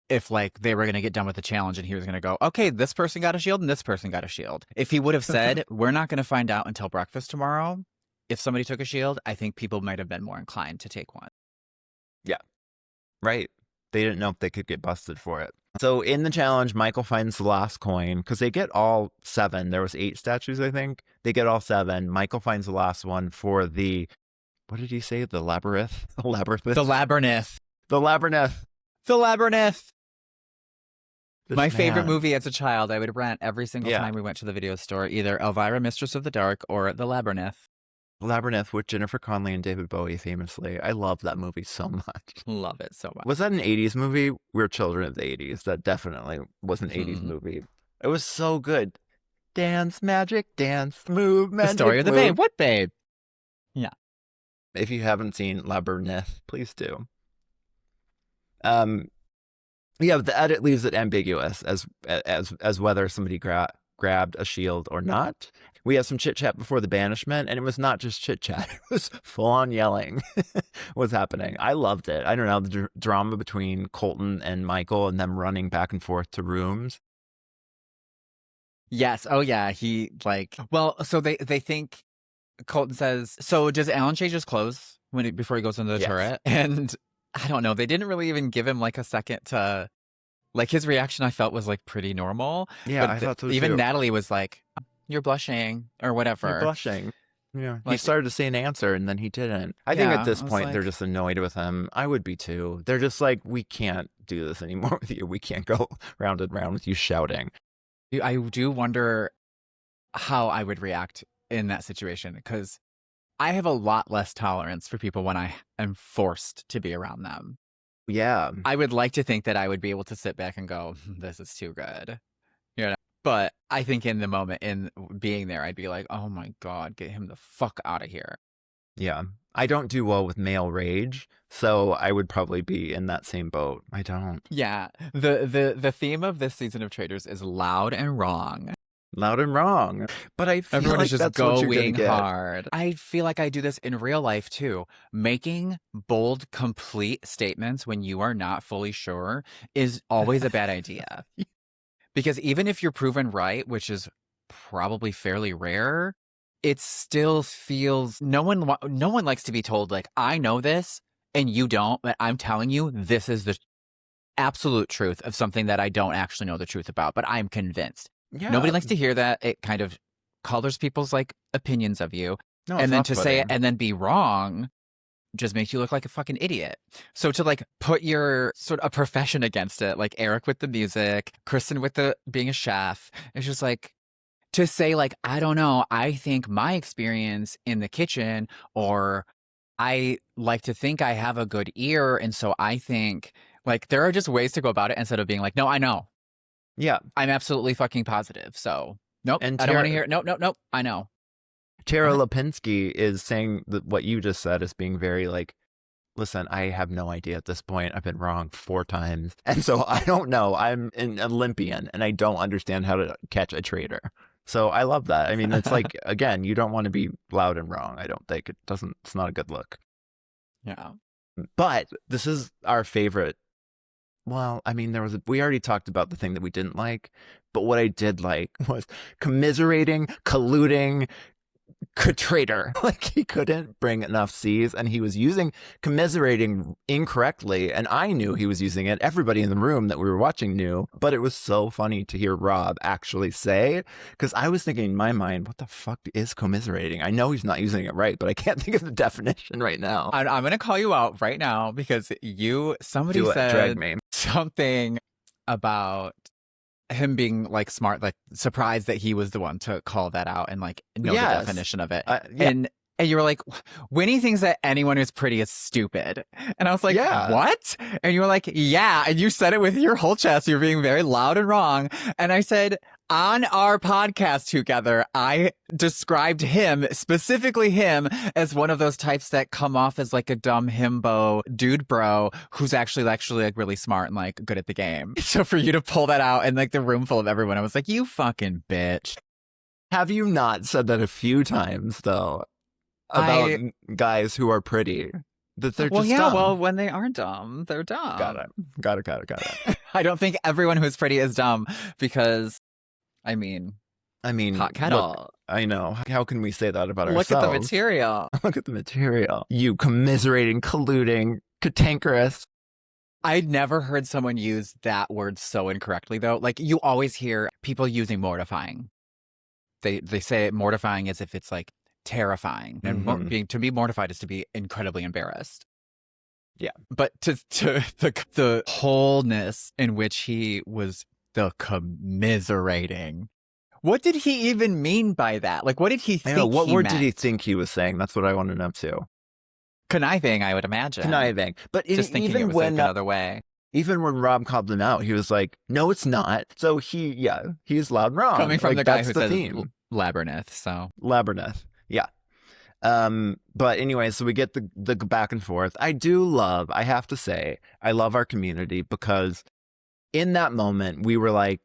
if like they were going to get done with the challenge and he was going to go, okay, this person got a shield and this person got a shield. If he would have said, we're not going to find out until breakfast tomorrow if somebody took a shield, I think people might have been more inclined to take one. Yeah. Right. They didn't know if they could get busted for it. So in the challenge, Michael finds the last coin because they get all 7. There was 8 statues, I think. They get all 7. Michael finds the last one for the, what did he say? The labyrinth? The labyrinth? The labyrinth. The labyrinth. The labyrinth. This My favorite man. movie as a child, I would rent every single Yeah. time we went to the video store, either Elvira, Mistress of the Dark, or The Labyrinth. Labyrinth with Jennifer Connelly and David Bowie famously. I love that movie so much. Love it so much. Was that an 80s movie? We're children of the 80s. That definitely was an 80s movie. It was so good. Dance, magic, dance, move, magic, The Story of the move. Babe. What babe? Yeah. If you haven't seen Labyrinth, please do. Yeah, the edit leaves it ambiguous as whether somebody grabbed a shield or not. We have some chit chat before the banishment, and it was not just chit chat; it was full on yelling was happening. I loved it. I don't know the drama between Colton and Michael, and them running back and forth to rooms. Yes. Oh, yeah. He like. Well, so they think Colton says. So does Alan change his clothes before he goes into the Yes. turret? And I don't know. They didn't really even give him like a second to. Like his reaction, I felt was like pretty normal. Yeah, but I thought so even too. Natalie was like, "You're blushing" or whatever. You're blushing. Yeah, he Like- started to say an answer and then he didn't. I think Yeah, at this I was point they're like- just annoyed with him. I would be too. They're just like, we can't do this anymore with you. We can't go round and round with you shouting. I do wonder how I would react in that situation because I have a lot less tolerance for people when I am forced to be around them. Yeah. I would like to think that I would be able to sit back and go, this is too good. You know? But I think in the moment, in being there, I'd be like, oh my God, get him the fuck out of here. Yeah. I don't do well with male rage, so I would probably be in that same boat. I don't. Yeah. The theme of this season of Traitors is loud and wrong. Loud and wrong. But I feel Everyone like is just that's what you're gonna going get. hard. I feel like I do this in real life too. Making bold, complete statements when you are not fully sure is always a bad idea. Because even if you're proven right, which is probably fairly rare, it still feels no one likes to be told like, I know this and you don't, but I'm telling you this is the absolute truth of something that I don't actually know the truth about, but I'm convinced. Yeah. Nobody likes to hear that. It kind of colors people's like opinions of you. No, And it's then to say it off-putting. and then be wrong just makes you look like a fucking idiot. So to like put your sort of a profession against it, like Eric with the music, Kristen with the being a chef, it's just like to say like, I don't know, I think my experience in the kitchen, or I like to think I have a good ear, and so I think like there are just ways to go about it instead of being like, no, I know. Yeah. I'm absolutely fucking positive. So nope, And I don't want to hear it. Nope, nope, nope. I know. Tara What? Lipinski is saying that what you just said is being very like, listen, I have no idea at this point. I've been wrong 4 times. And so I don't know. I'm an Olympian and I don't understand how to catch a traitor. So I love that. I mean, it's like, again, you don't want to be loud and wrong. I don't think it's not a good look. Yeah. But this is our favorite. Well, I mean, we already talked about the thing that we didn't like, but what I did like was commiserating, colluding, traitor. Like he couldn't bring enough C's and he was using commiserating incorrectly. And I knew he was using it. Everybody in the room that we were watching knew, but it was so funny to hear Rob actually say, because I was thinking in my mind, what the fuck is commiserating? I know he's not using it right, but I can't think of the definition right now. I'm going to call you out right now because somebody Do it, drag said me. something about him being like smart, like surprised that he was the one to call that out and like know the Yes. definition of it. Yeah. And you were like, Winnie thinks that anyone who's pretty is stupid. And I was like, Yeah. what? And you were like, yeah. And you said it with your whole chest. You're being very loud and wrong. And I said, on our podcast together, I described him, specifically him, as one of those types that come off as like a dumb himbo dude bro who's actually like really smart and like good at the game. So for you to pull that out and like the room full of everyone, I was like, you fucking bitch. Have you not said that a few times though about guys who are pretty? That they're just dumb. Well, when they are dumb, they're dumb. Got it. I don't think everyone who's pretty is dumb because, I mean, hot kettle. Look, I know. How can we say that about Look ourselves? at the material. Look at the material. You commiserating, colluding, cantankerous. I'd never heard someone use that word so incorrectly, though. Like, you always hear people using mortifying. They say mortifying as if it's like terrifying. And to be mortified is to be incredibly embarrassed. Yeah. But to the wholeness in which he was the commiserating. What did he even mean by that? Like, what did he think? What word did he think he was saying? That's what I want to know too. Conniving, I would imagine. Conniving, but just thinking even it was when like another way. Even when Rob called him out, he was like, "No, it's not." So he's loud and wrong. Coming from like, the guy that's who the said theme. labyrinth. So labyrinth, yeah. But anyway, so we get the back and forth. I have to say, I love our community because in that moment we were like,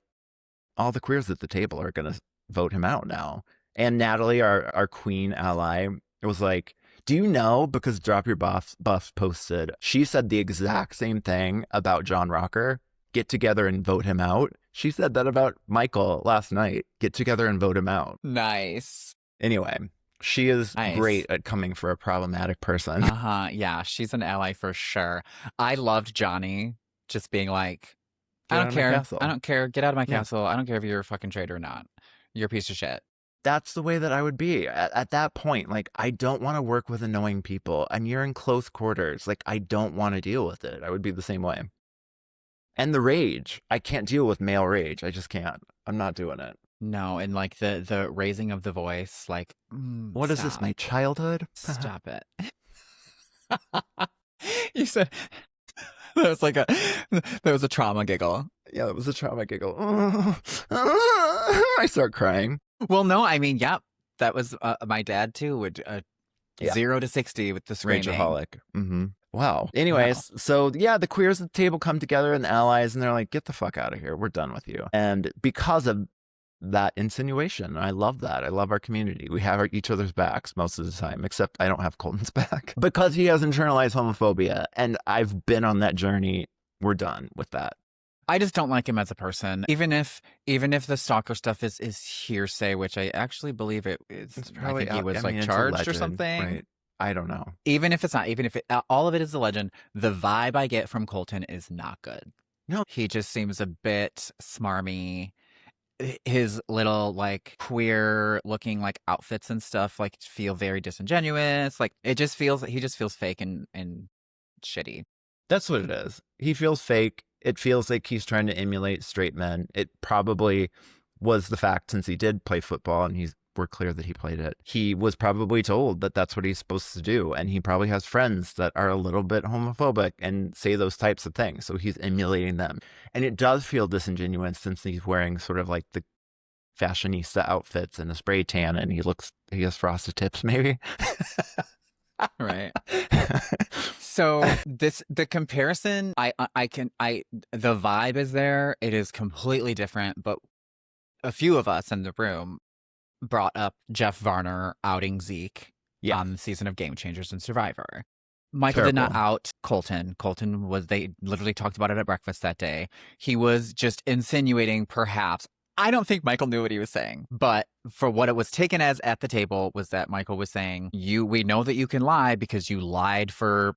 all the queers at the table are gonna vote him out now. And Natalie, our queen ally, was like, do you know, because Drop Your Buff posted, she said the exact same thing about John Rocker. Get together and vote him out. She said that about Michael last night. Get together and vote him out. Nice. Anyway, she is great at coming for a problematic person. Yeah, she's an ally for sure. I loved Johnny just being like, I don't care. I don't care. Get out of my castle. I don't care if you're a fucking traitor or not. You're a piece of shit. That's the way that I would be at that point. Like, I don't want to work with annoying people and you're in close quarters. Like, I don't want to deal with it. I would be the same way. And the rage. I can't deal with male rage. I just can't. I'm not doing it. No, and like the raising of the voice, like, what is this, my childhood? Stop it. You said that was a trauma giggle. Yeah, it was a trauma giggle. I start crying. Well, no, I mean, yep, that was my dad too. Would 0 to 60 with the screaming. Rageaholic. Wow. Anyways, so yeah, the queers at the table come together and the allies, and they're like, "Get the fuck out of here. We're done with you." And because of that insinuation, I love that. I love our community. We have each other's backs most of the time, except I don't have Colton's back because he has internalized homophobia, and I've been on that journey. We're done with that. I just don't like him as a person. Even if the stalker stuff is hearsay, which I actually believe it is. It's probably, I think he was charged or something. Right. I don't know. Even if it's not, even if all of it is a legend, the vibe I get from Colton is not good. No. He just seems a bit smarmy. His little like queer looking like outfits and stuff like feel very disingenuous. Like he just feels fake and shitty. That's what it is. He feels fake. It feels like he's trying to emulate straight men. It probably was the fact, since he did play football and we're clear that he played it, he was probably told that that's what he's supposed to do. And he probably has friends that are a little bit homophobic and say those types of things. So he's emulating them. And it does feel disingenuous since he's wearing sort of like the fashionista outfits and a spray tan and he has frosted tips maybe. Right. So the comparison, the vibe is there. It is completely different, but a few of us in the room brought up Jeff Varner outing Zeke on the season of Game Changers and Survivor. Michael did not out Colton. They literally talked about it at breakfast that day. He was just insinuating perhaps. I don't think Michael knew what he was saying, but for what it was taken as at the table was that Michael was saying, we know that you can lie because you lied for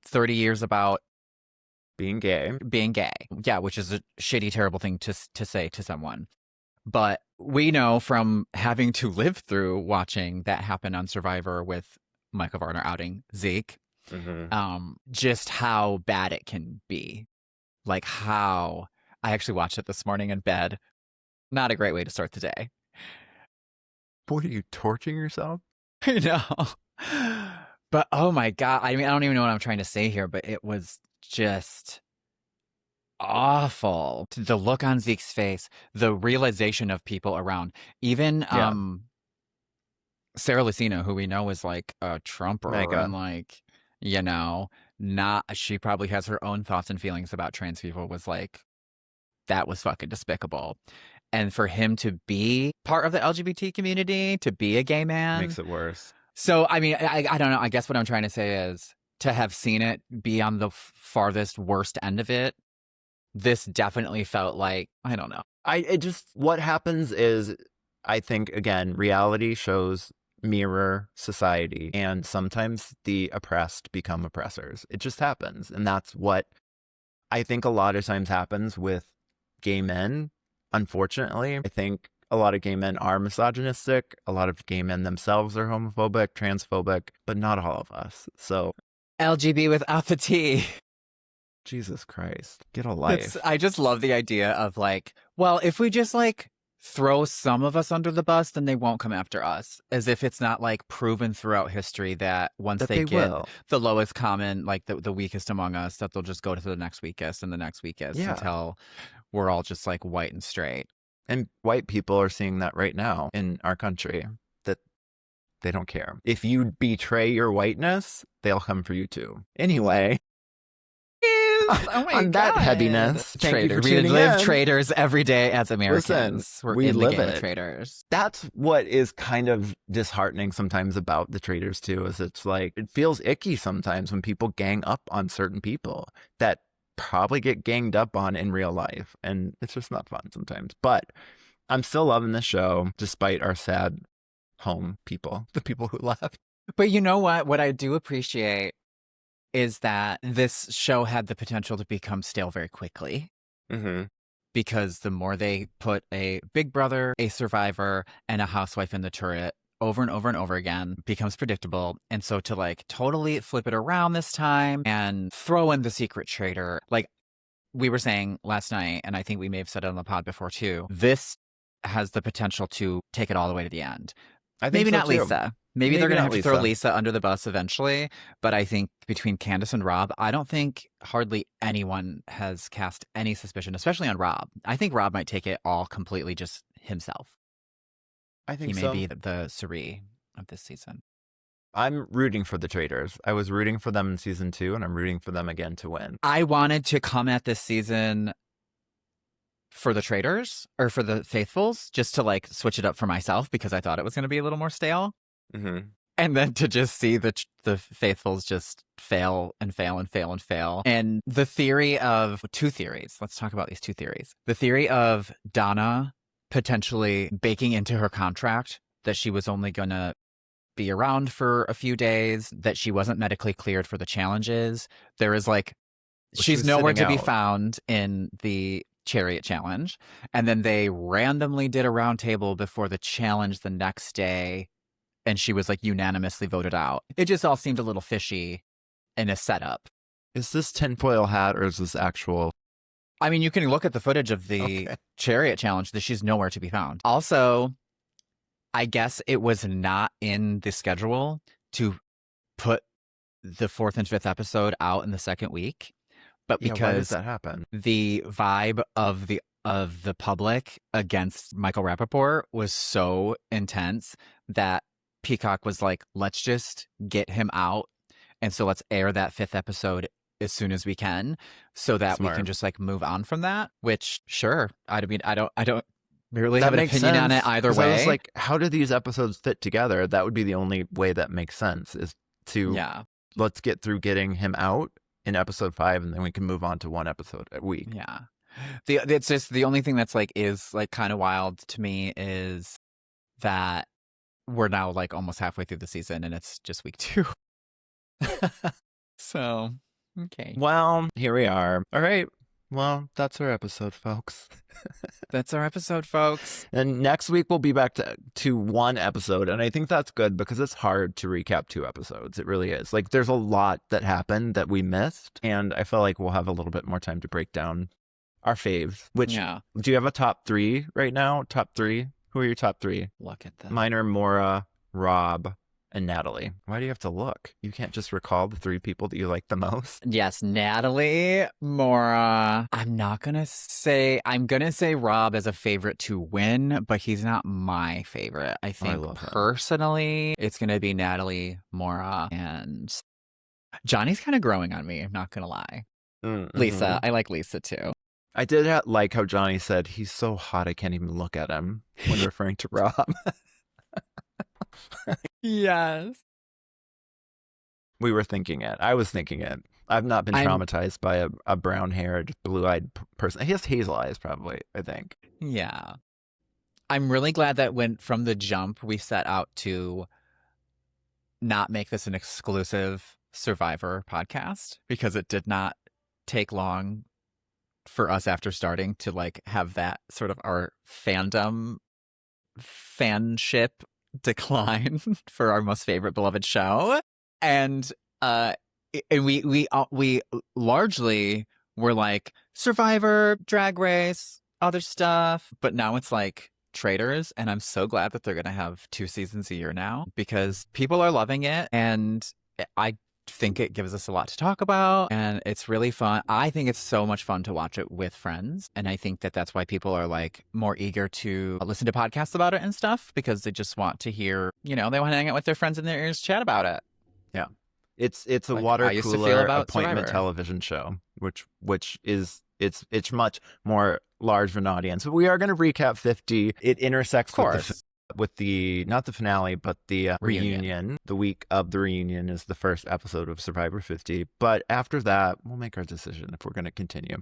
30 years about being gay. Yeah, which is a shitty, terrible thing to say to someone. But we know from having to live through watching that happen on Survivor with Michael Varner outing Zeke, just how bad it can be. Like how I actually watched it this morning in bed. Not a great way to start the day. What are you, torturing yourself? I know. But oh my God. I mean, I don't even know what I'm trying to say here, but it was just awful. The look on Zeke's face, the realization of people around, even Sarah Lucina, who we know is like a Trumper and like, she probably has her own thoughts and feelings about trans people, was like, that was fucking despicable. And for him to be part of the LGBT community, to be a gay man, makes it worse. So, I mean, I don't know. I guess what I'm trying to say is to have seen it be on the farthest worst end of it, this definitely felt like, I don't know. What happens is, I think, again, reality shows mirror society, and sometimes the oppressed become oppressors. It just happens. And that's what I think a lot of times happens with gay men. Unfortunately, I think a lot of gay men are misogynistic. A lot of gay men themselves are homophobic, transphobic, but not all of us. So LGB without the T. Jesus Christ, get a life. I just love the idea of like, well, if we just like throw some of us under the bus, then they won't come after us. As if it's not like proven throughout history that once they get the lowest common, like the weakest among us, that they'll just go to the next weakest and the next weakest until we're all just like white and straight. And white people are seeing that right now in our country, that they don't care. If you betray your whiteness, they'll come for you too. Anyway. Oh my on God. That heaviness, we live traitors every day as Americans. Listen, we live it. Traitors. That's what is kind of disheartening sometimes about the Traitors too, is it's like, it feels icky sometimes when people gang up on certain people that probably get ganged up on in real life, and it's just not fun sometimes. But I'm still loving the show despite our sad home people, the people who left. But you know what I do appreciate is that this show had the potential to become stale very quickly. Because the more they put a Big Brother, a Survivor, and a housewife in the turret over and over and over again, becomes predictable. And so to like totally flip it around this time and throw in the secret traitor, like we were saying last night, and I think we may have said it on the pod before too, this has the potential to take it all the way to the end. I think maybe so not too. Lisa. Maybe they're going to have to throw Lisa under the bus eventually. But I think between Candace and Rob, I don't think hardly anyone has cast any suspicion, especially on Rob. I think Rob might take it all completely just himself. I think he may be the Suri of this season. I'm rooting for the Traitors. I was rooting for them in season 2, and I'm rooting for them again to win. I wanted to come at this season for the Traitors or for the Faithfuls, just to like switch it up for myself, because I thought it was going to be a little more stale. And then to just see the Faithfuls just fail and fail and fail and fail. And the theory of 2 theories. Let's talk about these 2 theories. The theory of Donna potentially baking into her contract that she was only going to be around for a few days, that she wasn't medically cleared for the challenges. There is like, she's nowhere to be found in the Chariot challenge. And then they randomly did a roundtable before the challenge the next day, and she was like unanimously voted out. It just all seemed a little fishy in a setup. Is this tinfoil hat or is this actual I mean, you can look at the footage of the Okay. chariot challenge that she's nowhere to be found. Also, I guess it was not in the schedule to put the fourth and fifth episode out in the second week, but Yeah, why does because that happen? the vibe of the public against Michael Rappaport was so intense that Peacock was like, let's just get him out. And so let's air that fifth episode as soon as we can so that we can Smart. just like move on from that, which sure. I mean, I don't really have That an makes opinion on it sense either because I was way. like, how do these episodes fit together? That would be the only way that makes sense is to Yeah. let's get through getting him out in episode 5 and then we can move on to one episode a week. Yeah. It's just the only thing that's like is like kind of wild to me is that we're now like almost halfway through the season and it's just week 2. So, okay. Well, here we are. All right. Well, that's our episode, folks. That's our episode, folks. And next week we'll be back to one episode. And I think that's good because it's hard to recap 2 episodes. It really is. Like there's a lot that happened that we missed. And I feel like we'll have a little bit more time to break down our faves. Which Yeah. do you have a top 3 right now? Top 3? Who are your top 3? Look at that. Mine are Maura, Rob, and Natalie. Why do you have to look? You can't just recall the 3 people that you like the most? Yes, Natalie, Maura. I'm gonna say Rob as a favorite to win, but he's not my favorite. I think love him. personally, it's gonna be Natalie, Maura, and Johnny's kind of growing on me. I'm not gonna lie. Mm-hmm. Lisa, I like Lisa too. I did like how Johnny said he's so hot I can't even look at him when referring to Rob. Yes. We were thinking it. I was thinking it. I've not been traumatized by a brown-haired, blue-eyed person. He has hazel eyes, probably, I think. Yeah. I'm really glad that when from the jump we set out to not make this an exclusive Survivor podcast because it did not take long for us after starting to like have that sort of our fanship decline for our most favorite beloved show. And we largely were like Survivor, Drag Race, other stuff, but now it's like Traitors, and I'm so glad that they're going to have 2 seasons a year now because people are loving it, and I think it gives us a lot to talk about, and it's really fun. I think it's so much fun to watch it with friends, and I think that that's why people are like more eager to listen to podcasts about it and stuff because they just want to hear, they want to hang out with their friends in their ears, chat about it. Yeah. It's a Like water I used to feel cooler about appointment Survivor. television show, which is it's much more large of an audience. But we are going to recap 50. It intersects Of course. with the not the finale, but the Reunion. reunion. The week of the reunion is the first episode of Survivor 50. But after that, we'll make our decision if we're going to continue.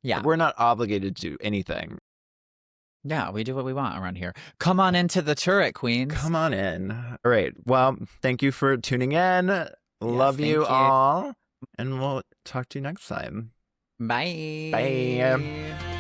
Yeah. We're not obligated to do anything. Yeah, we do what we want around here. Come on into the turret, queens. Come on in. All right. Well, thank you for tuning in. Love thank you you. all. And we'll talk to you next time. Bye. Bye.